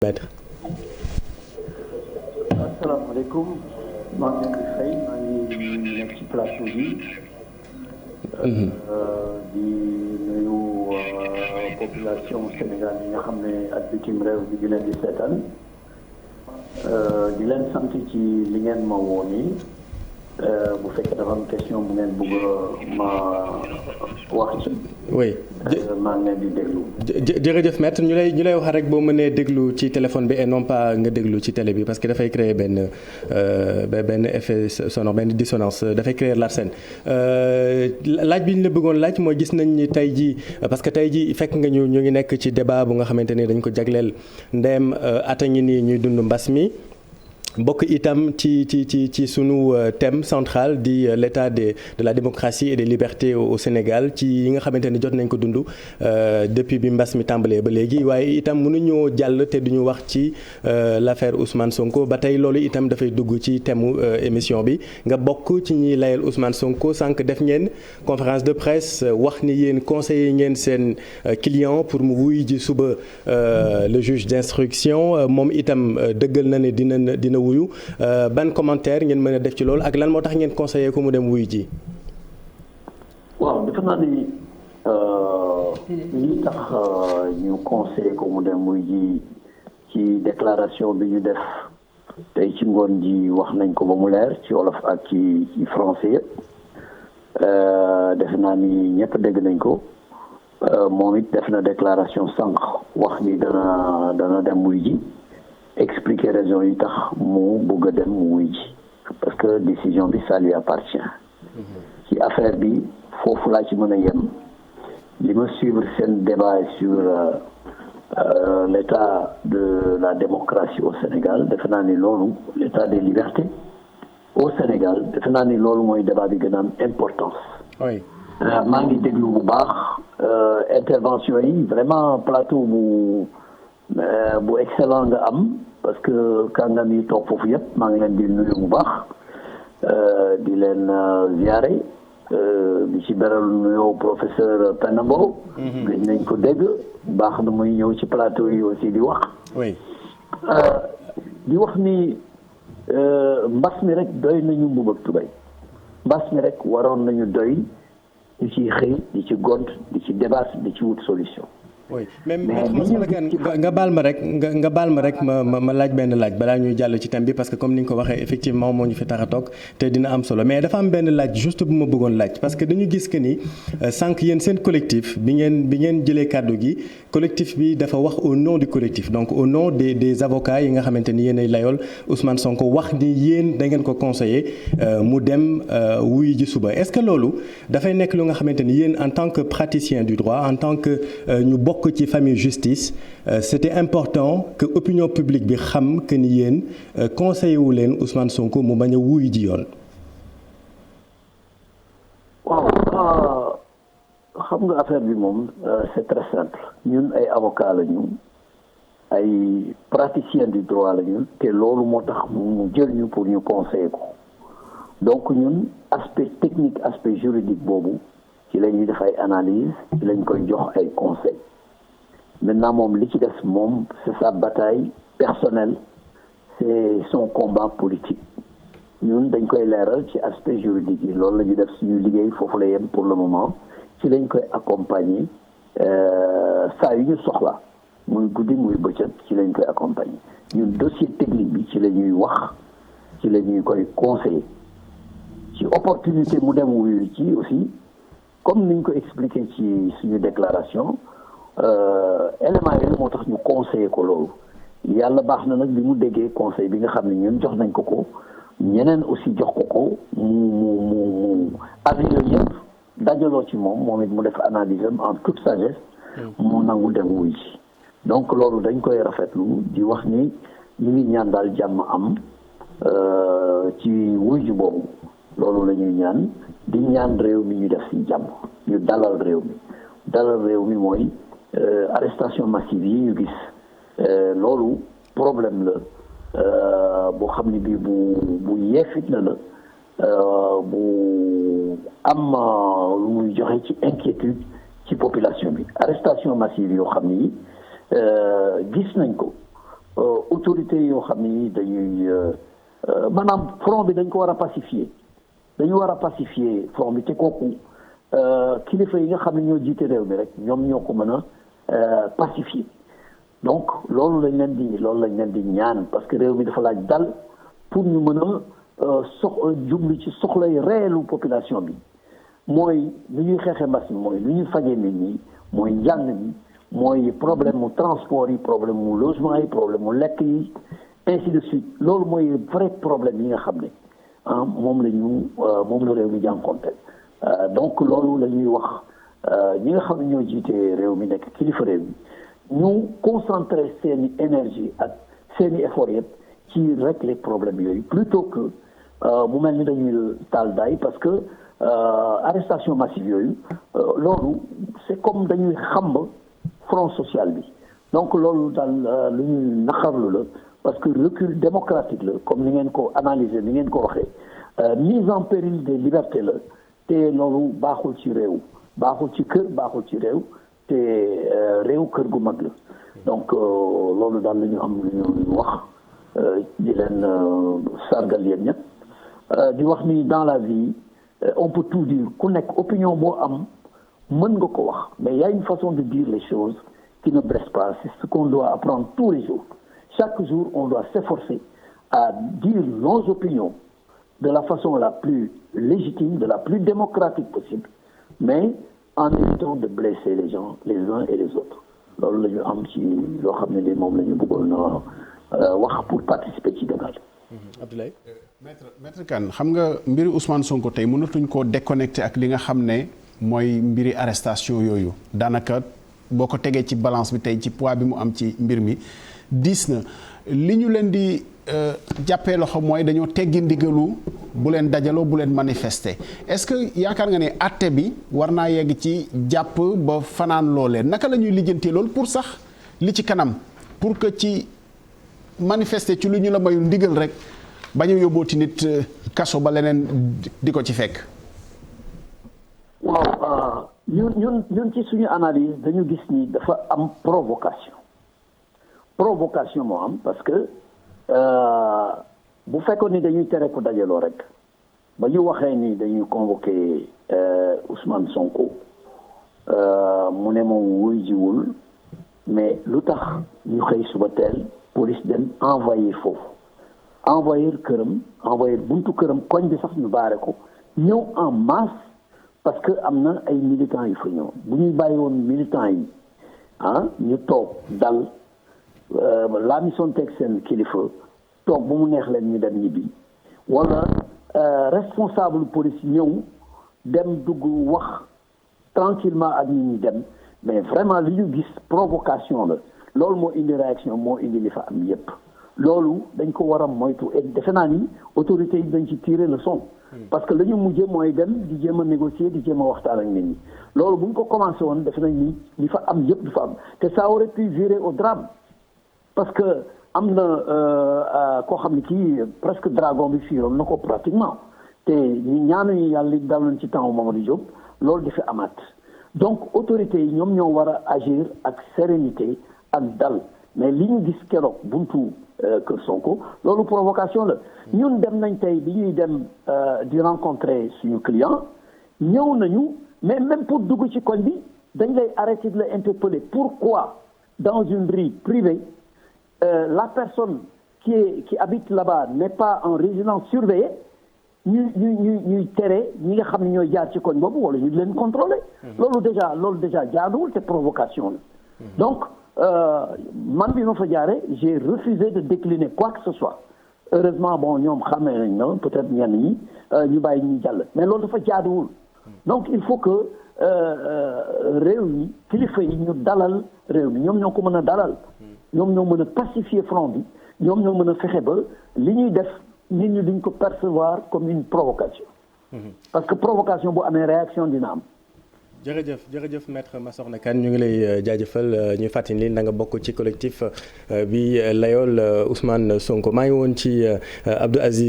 Maître. asalaamaaleykum maa ngi leen di fay maa ngi nekk ci plateau bi di nuyu population Sénégal yi nga xam ne ak bitim réew bi di leen di seetaan di leen sant ci li ngeen ma woo nii bu fekkee dafa am question bu ngeen bëgg ma wax ci. oui maa ngi leen di déglu. jërëjëf maître ñu lay wax rek boo mënee déglu ci téléphone bi et non pas nga déglu ci télé bi parce que dafay créer benn effet sonore benn dissonance dafay créer larcène laaj bi ñu la bëggoon laaj mooy gis nañ ni tey jii parce que tey jii fekk nga ñu ngi nekk ci débat bu nga xamante ni dañ ko jagleel ndeem ata ngi nii ñuy dund mbas mi. bokk itam ci sunu thème central di l'état de la démocratie et des libertés au Sénégal ci yi nga xamante ni jot nañ ko dund depuis bi mbas mi tàmbalee ba léegi waaye itam mënuñoo jàll te duñu wax ci l'affaire Ousmane Sonko ba tey loolu itam dafay dugg ci thème émission bi nga bokk ci ñiy layal Ousmane Sonko sànq def ngeen conférence de presse wax ni yéen conseiller ngeen seen client pour mu wuy ji suba le juge d'instruction moom itam dëggal na ne dina wuyu ban commentaire ngeen mën a def ci loolu ak lan moo tax ngeen conseillé ko mu dem wuyu ji. waaw defe naa ni li tax ñu conseillé ko mu dem wuyu ji ci déclaration bi ñu def tey ci ngoon ji wax nañ ko ba mu leer ci wolof ak ci français yëpp defe naa ni ñëpp dégg nañ ko moom it def na déclaration sànq wax ni dana dem wuyu ji. expliquer raison yi tax mu bëgg a dem mu wuy ji parce que décision bi ça lui appartient ci affaire bi foofu laa ci mën a yem li ma suivre seen débat sur l'état de la démocratie au Sénégal defe naa ni loolu l'état des libertés au Sénégal defe naa ni loolu mooy débat bi gën a am importance maa ngi déglu bu baax intervention yi vraiment plateau bu excellent nga am parce que kàngam yi toog foofu yëpp maa ngi leen di nuyu bu baax di leen ziare di ci beral nuyoo professeur Penda Mbow. gëj nañ ko dégg baax na muy ñëw ci plateau yi aussi di wax. oui. di wax ni mbas mi rek doy nañu mbubb ak tubay mbas mi rek waroon nañu doy di ci xëy di ci gont di ci débat di ci wut solution. oui même nga baal ma rek ma laaj benn laaj balaa ñuy jàll ci thème bi parce que comme ni nga ko waxee effectivement moo ñu fi tax a toog te dina am solo mais dafa am benn laaj juste bu ma bëggoon laaj parce que dañu gis que ni sànq yéen seen collectif bi ngeen jëlee kàddu gi collectif bi dafa wax au nom du collectif donc au nom des avocats yi nga xamante ni yéen ay layool Ousmane Sonko wax ni yéen da ngeen ko conseiller mu dem wuyu ji suba est-ce que loolu dafay nekk lu nga xamante ni yéen en tant que praticien du droit en tant que ñu bokk ci famille justice c'était important que opinion publique bi xam que ni yéen conseiller wu leen Ousmane Sonko mu bañ a wuyu ji yoon. waaw xam nga affaire bi moom c'est très simple ñun ay avocats lañu ay praticiens du droit lañu te loolu moo tax mu jël ñu pour ñu conseiller ko donc ñun aspect technique aspect juridique boobu ci la ñuy def ay analyse ci lañ koy jox ay conseils. Maintenant moom li ci des moom c'est sa bataille personnelle c'est son combat politique ñun dañ koy leeral ci aspect juridique yi loolu la ñu def suñu liggéey foofu la yem pour le moment ci lañ koy accompagner saa yu ñu soxla muy guddi muy bëccëg ci lañ koy accompagner ñun dossier technique bi ci la ñuy wax ci la ñuy koy conseiller ci opportunité mu dem wuyu ci aussi comme niñ ko expliqué ci suñu déclaration élément yooyu moo tax ñu conseiller ko loolu yàlla baax na nag bi mu déggee conseil bi nga xam ne ñun jox nañ ko ñeneen aussi jox ko mu avis yooyu yëpp dajaloo ci moom it mu def analyse am en toute sagesse mu nangu dem wuy ji donc loolu dañ koy rafetlu di wax ni ñu ngi ñaan daal jàmm am ci wuy ji boobu loolu la ñuy ñaan di ñaan réew mi ñu def ci jàmm ñu dalal réew mi mooy arrestation massive yi ñu gis loolu problème la boo xam ne bii bu yeefit na la bu am lu muy joxe ci inquiétude ci population bi arrestation massive yoo xam ni gis nañ ko autorités yoo xam ni dañuy maanaam front bi dañ ko war a pacifier dañu war a pacifier front bi te kooku kilifa yi nga xam ne ñoo jiite réew mi rek ñoom ñoo ko mën a pacifier donc loolu lañ leen di ñaan parce que réew mi dafa laaj dal pour ñu mën a jublu ci soxlay réelu population bi mooy lu ñuy xeexee mbas mi mooy lu ñuy fajee nit ñi mooy njàng mi mooy problème mu transport yi problème mu logement yi problème mu lekk yi ainsi de suite loolu mooy vrai problème yi nga xam ne moom la réew mi jànkoonte donc loolu la ñuy wax ñi nga xam ne ñoo jiite réew mi nekk kilifa réew mi ñu concentrer seeni énergie ak seeni effort yëpp ci régler problème yooyu plutôt que mu mel ni dañuy taal daay parce que arrestation massive yooyu loolu c'est comme dañuy xamb front social bi donc loolu daal lu ñuy naqarlu la parce que recul démocratique la comme ni ngeen ko analyser ni ngeen ko waxee mise en péril des libertés la te loolu baaxul ci réew baaxul ci kër baaxul ci réew te réew kër gu mag la donc loolu daal la ñu am lu ñu wax di leen sargal yéen ñëpp di wax ni dans la vie on peut tout dire ku nekk opinion boo am mën nga ko wax mais il y a une façon de dire les choses qui ne blesse pas c'est ce qu'on doit apprendre tous les jours chaque jour on doit s'efforcer à dire nos opinions de la façon la plus légitime de la plus démocratique possible mais en évitant de blesser les gens les uns et les autres loolu la ñu am ci loo xam ne moom la ñu bëggoon wax pour participer ci débat. Abdoulaye. maître Kane xam nga mbiri Ousmane Sonko tey mënatuñ koo déconnecté ak li nga xam ne mooy mbiri arrestation yooyu daanaka boo ko tegee ci balance bi tey ci poids bi mu am ci mbir mi diis na li ñu leen di jàppee loxo mooy dañoo teggi ndigalu bu leen dajaloo bu leen manifester est-ce que yaakaar nga ne àtte bi war naa yegg ci jàpp ba fanaan loolee naka la ñuy lijjantee loolu pour sax li ci kanam pour que ci manifester ci lu ñu la mayul ndigal rek bañ a yóbbooti nit kaso ba leneen di ko ci fekk. waaw ñun ci suñu analyse dañu gis ni dafa am provocation moo am parce que bu fekkoon ni dañuy tere ku dajaloo rek ba ñu waxee ni dañuy convoqué Ousmane Sonko mu ne moom wuy jiwul mais lu tax ñu xëy suba teel police dem envoyé foofu envoyé këram envoyé buntu këram koñ bi sax ñu baare ko ñëw en masse parce que am na ay militants yu fa ñëw bu ñuy bàyyi woon militants yi ñu toog dal la mission teg seen kilifa toog ba mu neex leen ñu dem ñibbi wala responsable police ñëw dem dugg wax tranquillement ak ñi dem mais vraiment li ñu gis provocation la loolu moo indi réaction moo indi li fa am yépp loolu dañ ko war a moytu et defe naa ni autorités yi dañ ci tirer leçon parce que la ñu mujjee mooy dem di jéem a négocier di jéem a waxtaan ak nit ñi loolu bu ñu ko commencé woon defe nañ ni li fa am yépp du fa am te ça aurait pu virer au drame parce que am na koo xam ne kii presque dragon bi fiiroon na ko pratiquement te ñu ñaanuñu yàlla li daloon ci temps Mamadou Diop loolu dafa amaat donc autorités yi ñoom ñoo war a agir ak sérénité ak dal mais li ñu gis keroog buntu Kër Sonko loolu provocation la ñun dem nañ tey bi ñuy dem di rencontrer suñu client ñëw nañu mais même pour dugg ci koñ bi dañ lay arrêter de la interpeller pourquoi dans une rue privée la personne qui habite là-bas n'est pas en résidence surveillée ñuy tere ñi nga xam ne ñooy jaar ci koñ boobu wala ñu leen contrôler loolu déjà jaaduwul te provocation la donc man bi ma fa jaare j'ai refusé de décliner quoi que ce soit heureusement bon ñoom xamee nañ na peut-être ñenn ñi ñu bàyyi ñuy jàll mais loolu dafa jaaduwul donc il faut que réew mi kilifa yi ñu dalal réew mi ñoom ñoo ko mën a dalal ñoom ñoo mën a pacifier front bi ñoom ñoo mën a fexe ba li ñuy def nit ñi duñ ko percevoir comme une provocation parce que provocation bu amee réaction dina am. jërëjëf maître Massokhna Kane ñu ngi lay jaajëfal ñuy fàttali na nga bokk ci collectif bi layool Ousmane Sonko maa ngi woon ci Abdou Aziz